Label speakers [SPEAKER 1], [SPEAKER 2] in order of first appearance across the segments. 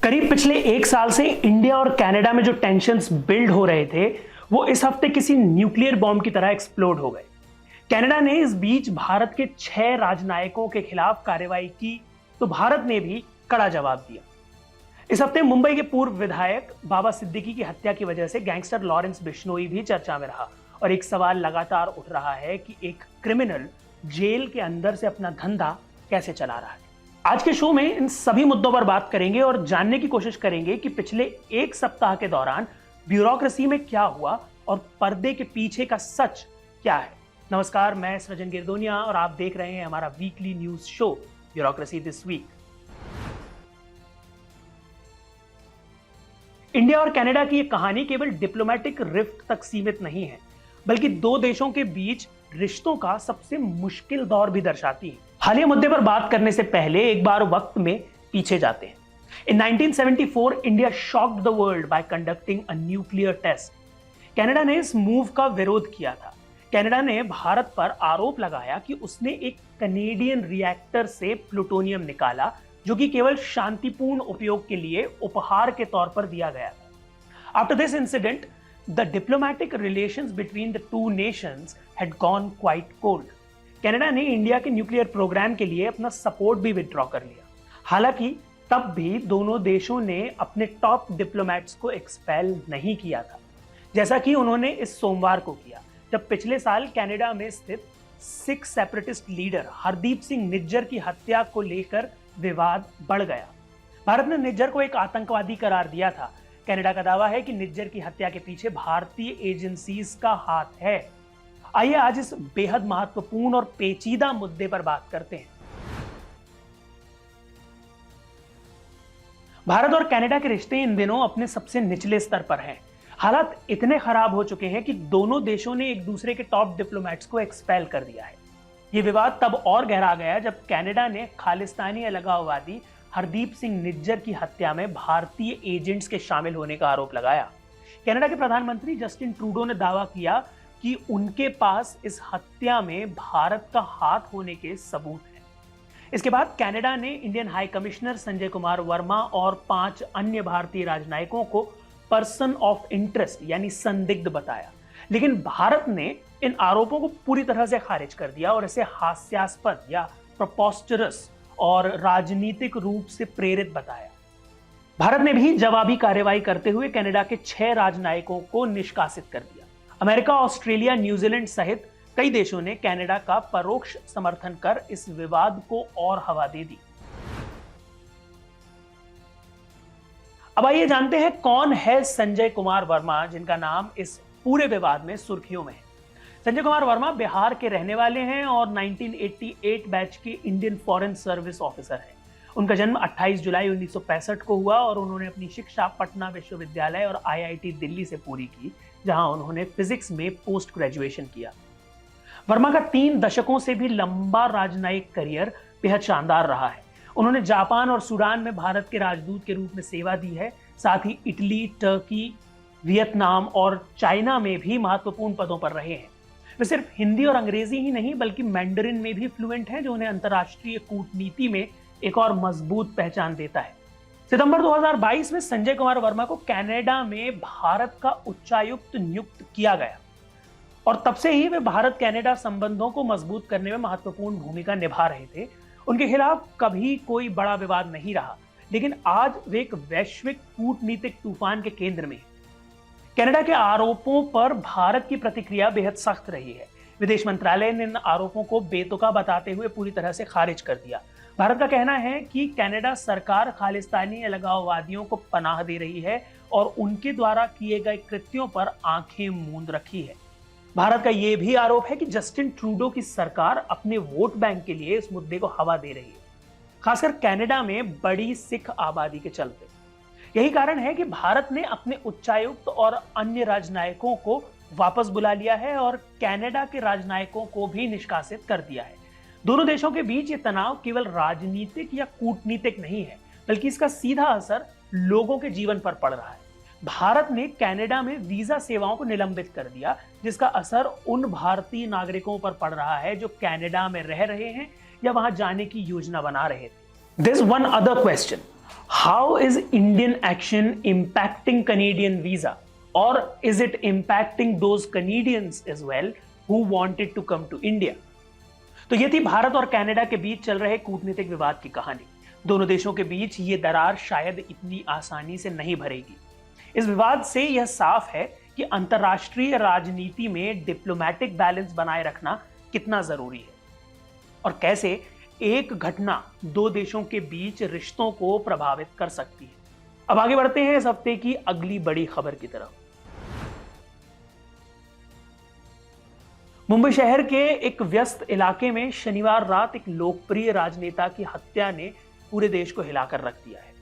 [SPEAKER 1] करीब पिछले एक साल से इंडिया और कनाडा में जो टेंशन्स बिल्ड हो रहे थे वो इस हफ्ते किसी न्यूक्लियर बॉम्ब की तरह एक्सप्लोड हो गए। कनाडा ने इस बीच भारत के 6 राजनयिकों के खिलाफ कार्रवाई की तो भारत ने भी कड़ा जवाब दिया। इस हफ्ते मुंबई के पूर्व विधायक बाबा सिद्दीकी की हत्या की वजह से गैंगस्टर लॉरेंस बिश्नोई भी चर्चा में रहा और एक सवाल लगातार उठ रहा है कि एक क्रिमिनल जेल के अंदर से अपना धंधा कैसे चला रहा है। आज के शो में इन सभी मुद्दों पर बात करेंगे और जानने की कोशिश करेंगे कि पिछले एक सप्ताह के दौरान ब्यूरोक्रेसी में क्या हुआ और पर्दे के पीछे का सच क्या है। नमस्कार, मैं सृजन गिरदोनिया और आप देख रहे हैं हमारा weekly news show bureaucracy this week. India और कनाडा की ये कहानी केवल डिप्लोमेटिक रिफ्ट तक सीमित नहीं है, बल्कि दो देशों के बीच रिश्तों का सबसे मुश्किल दौर भी दर्शाती है। हालिया मुद्दे पर बात करने से पहले एक बार वक्त में पीछे जाते हैं। In 1974, India shocked the world by conducting a nuclear test. Canada ने इस मूव का विरोध किया था। कनाडा ने भारत पर आरोप लगाया कि उसने एक कनेडियन रिएक्टर से प्लूटोनियम निकाला, जो कि केवल शांतिपूर्ण उपयोग के लिए उपहार के तौर पर दिया गया था। After this incident, the diplomatic relations between the two nations had gone quite cold. Canada ने इंडिया के न्यूक्लियर प्रोग्राम के लिए अपना सपोर्ट भी विथड्रॉ कर लिया। हालांकि तब भी दोनों देशों ने अपने टॉप डिप्लोमेट्स को एक्सपेल नहीं किया था, जैसा कि उन्होंने इस सोमवार को किया, जब पिछले साल कनाडा में स्थित सिख सेपरेटिस्ट लीडर हरदीप सिंह निज्जर की हत्या को लेकर विवाद बढ़ गया। भारत ने निज्जर को एक आतंकवादी करार दिया था। कनाडा का दावा है कि निज्जर की हत्या के पीछे भारतीय एजेंसीज का हाथ है। आइए आज इस बेहद महत्वपूर्ण और पेचीदा मुद्दे पर बात करते हैं। भारत और कनाडा के रिश्ते इन दिनों अपने सबसे निचले स्तर पर हैं। हालात इतने खराब हो चुके हैं कि दोनों देशों ने एक दूसरे के टॉप डिप्लोमेट्स को एक्सपेल कर दिया है। यह विवाद तब और गहरा गया जब कनाडा ने खालिस्तानी अलगाववादी हरदीप सिंह निज्जर की हत्या में भारतीय एजेंट्स के शामिल होने का आरोप लगाया। कनाडा के प्रधानमंत्री जस्टिन ट्रूडो ने दावा किया कि उनके पास इस हत्या में भारत का हाथ होने के सबूत हैं। इसके बाद कनाडा ने Indian high commissioner Sanjay Kumar Verma और 5 अन्य भारतीय राजनयिकों को पर्सन ऑफ इंटरेस्ट यानी संदिग्ध बताया, लेकिन भारत ने इन आरोपों को पूरी तरह से खारिज कर दिया और इसे हास्यास्पद या प्रोपोस्टरस और राजनीतिक रूप से प्रेरित बताया। भारत ने भी जवाबी कार्रवाई करते हुए कनाडा के 6 राजनयिकों को निष्कासित कर दिया। अमेरिका, ऑस्ट्रेलिया, न्यूजीलैंड सहित कई देशों ने कनाडा का परोक्ष समर्थन कर इस विवाद को और हवा दे दी। अब आइए जानते हैं कौन है संजय कुमार वर्मा, जिनका नाम इस पूरे विवाद में सुर्खियों में है। संजय कुमार वर्मा बिहार के रहने वाले हैं और 1988 बैच के इंडियन फॉरेन सर्विस ऑफिसर हैं। उनका जन्म 28 जुलाई 1965 को हुआ और उन्होंने अपनी शिक्षा पटना विश्वविद्यालय और IIT दिल्ली से पूरी की, जहां उन्होंने फिजिक्स में पोस्ट ग्रेजुएशन किया। वर्मा का 3 दशकों से भी लंबा राजनयिक करियर बेहद शानदार रहा है। उन्होंने जापान और सूडान में भारत के राजदूत के रूप में सेवा दी है। साथ ही इटली, टर्की, वियतनाम और चाइना में भी महत्वपूर्ण पदों पर रहे हैं। वे सिर्फ हिंदी और अंग्रेजी ही नहीं बल्कि मैंडरिन में भी फ्लुएंट हैं, जो उन्हें अंतर्राष्ट्रीय कूटनीति में एक और मजबूत पहचान देता है। सितंबर 2022 में संजय कुमार वर्मा को कनाडा में भारत का उच्चायुक्त नियुक्त किया गया और तब से ही वे भारत कनाडा संबंधों को मजबूत करने में महत्वपूर्ण भूमिका निभा रहे थे। उनके खिलाफ कभी कोई बड़ा विवाद नहीं रहा, लेकिन आज वे एक वैश्विक कूटनीतिक तूफान के केंद्र में हैं। कनाडा के आरोपों पर भारत की प्रतिक्रिया बेहद सख्त रही है। विदेश मंत्रालय ने इन आरोपों को बेतुका बताते हुए पूरी तरह से खारिज कर दिया। भारत का कहना है कि कनाडा सरकार खालिस्तानी अलगाववादियों को पनाह दे रही है और उनके द्वारा किए गए कृत्यों पर आंखें मूंद रखी है। भारत का यह भी आरोप है कि जस्टिन ट्रूडो की सरकार अपने वोट बैंक के लिए इस मुद्दे को हवा दे रही है, खासकर कनाडा में बड़ी सिख आबादी के चलते। यही कारण है कि भारत ने अपने उच्चायुक्त और अन्य राजनयिकों को वापस बुला लिया है और कनाडा के राजनयिकों को भी निष्कासित कर दिया है। दोनों देशों के बीच ये तनाव केवल राजनीतिक या कूटनीतिक नहीं है, बल्कि इसका सीधा असर लोगों के जीवन पर पड़ रहा है। भारत ने कनाडा में वीजा सेवाओं को निलंबित कर दिया, जिसका असर उन भारतीय नागरिकों पर पड़ रहा है जो कनाडा में रह रहे हैं या वहां जाने की योजना बना रहे थे। There's one other question. How is Indian action impacting Canadian visa? Or is it impacting those Canadians as well who wanted to come to India? तो ये थी भारत और कनाडा के बीच चल रहे कूटनीतिक विवाद की कहानी। दोनों देशों के बीच ये दरार शायद इतनी आसानी से नहीं भरेगी। इस विवाद से यह साफ है कि अंतर्राष्ट्रीय राजनीति में डिप्लोमेटिक बैलेंस बनाए रखना कितना जरूरी है और कैसे एक घटना दो देशों के बीच रिश्तों को प्रभावित कर सकती है। अब आगे बढ़ते हैं इस हफ्ते की अगली बड़ी खबर की तरफ। मुंबई शहर के एक व्यस्त इलाके में शनिवार रात एक लोकप्रिय राजनेता की हत्या ने पूरे देश को हिलाकर रख दिया है।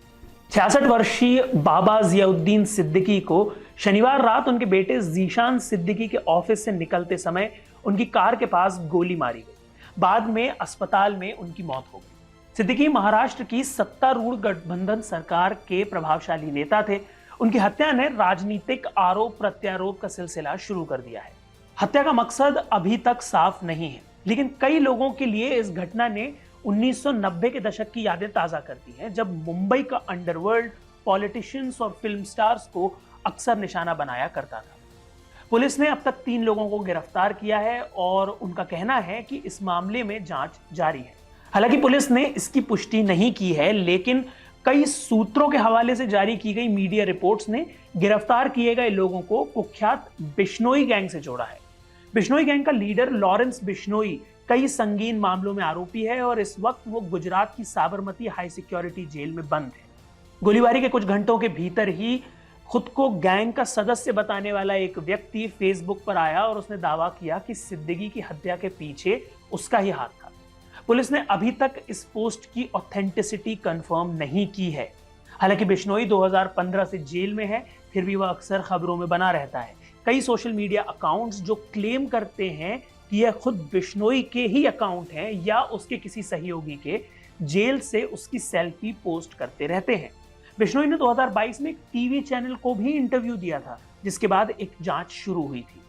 [SPEAKER 1] 66 वर्षीय बाबा जियाउद्दीन सिद्दीकी को शनिवार रात उनके बेटे जीशान सिद्दीकी के ऑफिस से निकलते समय उनकी कार के पास गोली मारी गई। बाद में अस्पताल में उनकी मौत हो गई। सिद्दीकी महाराष्ट्र की सत्तारूढ़ गठबंधन सरकार के प्रभावशाली नेता थे। उनकी हत्या ने राजनीतिक आरोप प्रत्यारोप का सिलसिला शुरू कर दिया है। हत्या का मकसद अभी तक साफ नहीं है, लेकिन कई लोगों के लिए इस घटना ने 1990 के दशक की यादें ताजा करती हैं, जब मुंबई का अंडरवर्ल्ड पॉलिटिशियंस और फिल्म स्टार्स को अक्सर निशाना बनाया करता था। पुलिस ने अब तक 3 लोगों को गिरफ्तार किया है और उनका कहना है कि इस मामले में जांच जारी है। हालांकि पुलिस ने इसकी पुष्टि नहीं की है, लेकिन कई सूत्रों के हवाले से जारी की गई मीडिया रिपोर्ट्स ने गिरफ्तार किए गए लोगों को कुख्यात बिश्नोई गैंग से जोड़ा है। बिश्नोई गैंग का लीडर लॉरेंस बिश्नोई कई संगीन मामलों में आरोपी है और इस वक्त वो गुजरात की साबरमती हाई सिक्योरिटी जेल में बंद है। गोलीबारी के कुछ घंटों के भीतर ही खुद को गैंग का सदस्य बताने वाला एक व्यक्ति फेसबुक पर आया और उसने दावा किया कि सिद्दीकी की हत्या के पीछे उसका ही हाथ था। पुलिस ने अभी तक इस पोस्ट की ऑथेंटिसिटी कंफर्म नहीं की है। हालांकि बिश्नोई 2015 से जेल में है, फिर भी वह अक्सर खबरों में बना रहता है। कई सोशल मीडिया अकाउंट्स जो क्लेम करते हैं कि यह खुद बिश्नोई के ही अकाउंट हैं या उसके किसी सहयोगी के, जेल से उसकी सेल्फी पोस्ट करते रहते हैं। बिश्नोई ने 2022 में एक टीवी चैनल को भी इंटरव्यू दिया था, जिसके बाद एक जांच शुरू हुई थी।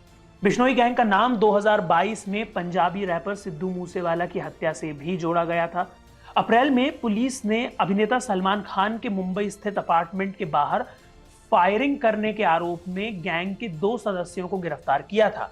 [SPEAKER 1] बिश्नोई गैंग का नाम 2022 में पंजाबी रैपर सिद्धू मूसेवाला की हत्या से भी जोड़ा गया था। अप्रैल में पुलिस ने अभिनेता सलमान खान के मुंबई स्थित अपार्टमेंट के बाहर फायरिंग करने के आरोप में गैंग के 2 सदस्यों को गिरफ्तार किया था।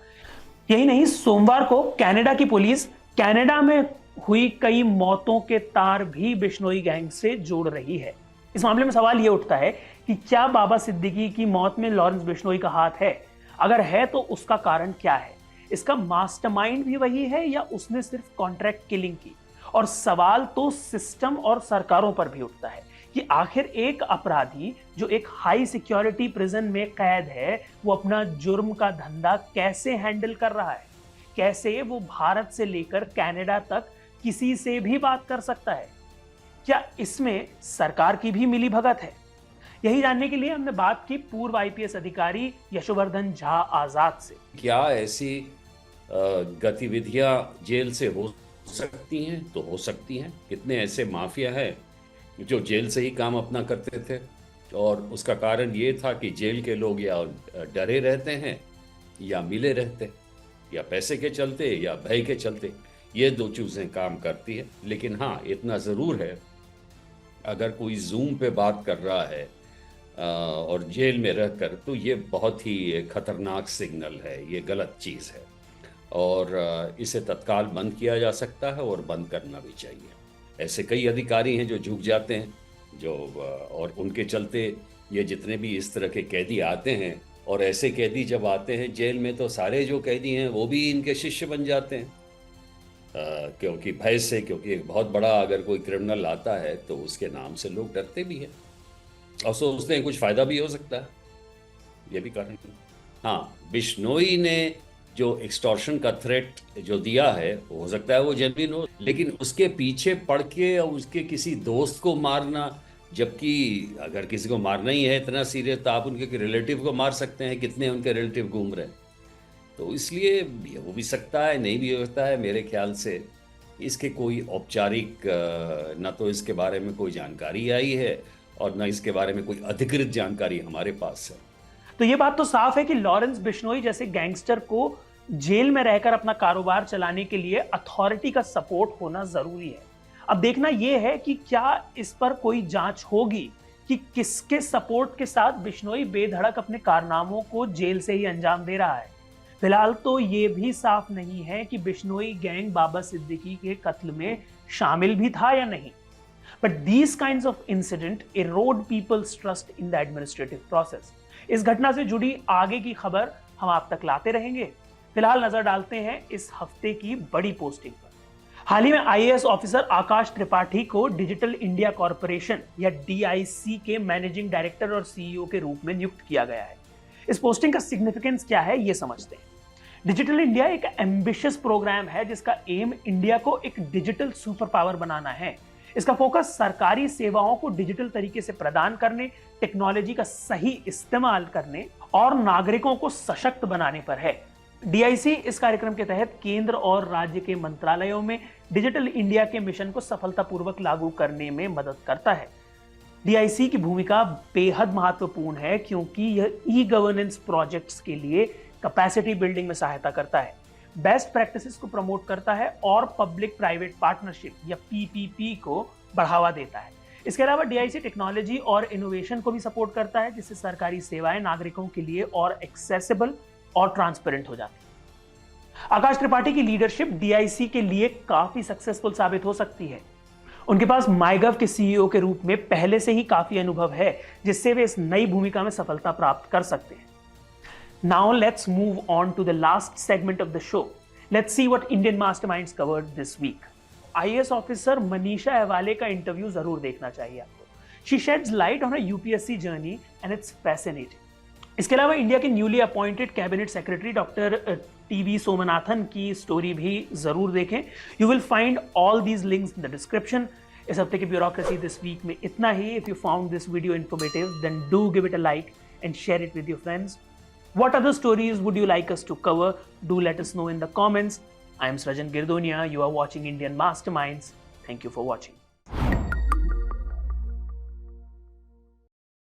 [SPEAKER 1] यही नहीं, सोमवार को कनाडा की पुलिस कनाडा में हुई कई मौतों के तार भी बिश्नोई गैंग से जोड़ रही है। इस मामले में सवाल यह उठता है कि क्या बाबा सिद्दीकी की मौत में लॉरेंस बिश्नोई का हाथ है? अगर है तो उसका कारण क्या है? इसका मास्टरमाइंड भी वही है या उसने सिर्फ कॉन्ट्रैक्ट किलिंग की? और सवाल तो सिस्टम और सरकारों पर भी उठता है कि आखिर एक अपराधी जो एक हाई सिक्योरिटी प्रिजन में कैद है, वो अपना जुर्म का धंधा कैसे हैंडल कर रहा है? कैसे वो भारत से लेकर कनाडा तक किसी से भी बात कर सकता है? क्या इसमें सरकार की भी मिलीभगत है? यही जानने के लिए हमने बात की पूर्व आईपीएस अधिकारी यशोवर्धन झा आजाद से।
[SPEAKER 2] क्या ऐसी गतिविधियां जेल से हो सकती हैं? तो हो सकती हैं। कितने ऐसे माफिया हैं जो जेल से ही काम अपना करते थे और उसका कारण ये था कि जेल के लोग या डरे रहते हैं या मिले रहते, या पैसे के चलते या भय के चलते। ये 2 चीज़ें काम करती है। लेकिन हाँ, इतना ज़रूर है, अगर कोई जूम पे बात कर रहा है और जेल में रहकर, तो ये बहुत ही खतरनाक सिग्नल है, ये गलत चीज़ है और इसे तत्काल बंद किया जा सकता है और बंद करना भी चाहिए। ऐसे कई अधिकारी हैं जो झुक जाते हैं, जो और उनके चलते ये जितने भी इस तरह के कैदी आते हैं, और ऐसे कैदी जब आते हैं जेल में तो सारे जो कैदी हैं वो भी इनके शिष्य बन जाते हैं, क्योंकि भय से, क्योंकि एक बहुत बड़ा अगर कोई क्रिमिनल आता है तो उसके नाम से लोग डरते भी हैं और सोचते हैं कुछ फ़ायदा भी हो सकता है। ये भी कारण है। हाँ, बिश्नोई ने जो एक्सटॉर्शन का थ्रेट जो दिया है, हो सकता है वो जेन्युइन हो, लेकिन उसके पीछे पड़ के और उसके किसी दोस्त को मारना, जबकि अगर किसी को मारना ही है इतना सीरियस, तो आप उनके रिलेटिव को मार सकते हैं। कितने उनके रिलेटिव घूम रहे हैं, तो इसलिए ये हो भी सकता है, नहीं भी हो सकता है। मेरे ख्याल से इसके कोई औपचारिक न तो इसके बारे में कोई जानकारी आई है और न इसके बारे में कोई अधिकृत जानकारी हमारे पास है।
[SPEAKER 1] तो ये बात तो साफ है कि लॉरेंस बिश्नोई जैसे गैंगस्टर को जेल में रहकर अपना कारोबार चलाने के लिए अथॉरिटी का सपोर्ट होना जरूरी है। अब देखना यह है कि क्या इस पर कोई जांच होगी कि किसके सपोर्ट के साथ बिश्नोई बेधड़क अपने कारनामों को जेल से ही अंजाम दे रहा है। फिलहाल तो ये भी साफ नहीं है कि बिश्नोई गैंग बाबा सिद्दीकी के कत्ल में शामिल भी था या नहीं। But these kinds of incident erode people's trust in the administrative process. इस घटना से जुड़ी आगे की खबर हम आप तक लाते रहेंगे। फिलहाल नजर डालते हैं इस हफ्ते की बड़ी पोस्टिंग पर। हाल ही में आईएएस ऑफिसर आकाश त्रिपाठी को डिजिटल इंडिया कॉर्पोरेशन या डीआईसी के मैनेजिंग डायरेक्टर और सीईओ के रूप में नियुक्त किया गया है। इस पोस्टिंग का सिग्निफिकेंस क्या है, ये समझते हैं। डिजिटल इंडिया एक एम्बिशियस प्रोग्राम है जिसका एम इंडिया को एक डिजिटल सुपर पावर बनाना है। इसका फोकस सरकारी सेवाओं को डिजिटल तरीके से प्रदान करने, टेक्नोलॉजी का सही इस्तेमाल करने और नागरिकों को सशक्त बनाने पर है। डीआईसी इस कार्यक्रम के तहत केंद्र और राज्य के मंत्रालयों में डिजिटल इंडिया के मिशन को सफलतापूर्वक लागू करने में मदद करता है। डीआईसी की भूमिका बेहद महत्वपूर्ण है क्योंकि यह ई गवर्नेंस प्रोजेक्ट्स के लिए कैपेसिटी बिल्डिंग में सहायता करता है, बेस्ट प्रैक्टिसेस को प्रमोट करता है और पब्लिक प्राइवेट पार्टनरशिप या पीपीपी को बढ़ावा देता है। इसके अलावा डीआईसी टेक्नोलॉजी और इनोवेशन को भी सपोर्ट करता है जिससे सरकारी सेवाएं नागरिकों के लिए और एक्सेसिबल और ट्रांसपेरेंट हो जाती है। आकाश त्रिपाठी की लीडरशिप डीआईसी के लिए काफी सक्सेसफुल साबित हो सकती है। उनके पास माईगव के सीईओ के रूप में पहले से ही काफी अनुभव है जिससे वे इस नई भूमिका में सफलता प्राप्त कर सकते हैं। Now let's move on to the last segment of the show. Let's see what Indian masterminds covered this week. IAS officer Manisha Ahwale का इंटरव्यू जरूर देखना चाहिए आपको। She sheds light on her UPSC journey and it's fascinating. इसके अलावा India के newly appointed cabinet secretary doctor TV Somanathan की story भी जरूर देखें। You will find all these links in the description. इस हफ्ते की ब्यूरोक्रेसी दिस वीक में इतना ही। If you found this video informative then do give it a like and share it with your friends. What other stories would you like us to cover? Do let us know in the comments. I am Srajan Girdonia. You are watching Indian Masterminds. Thank you for watching.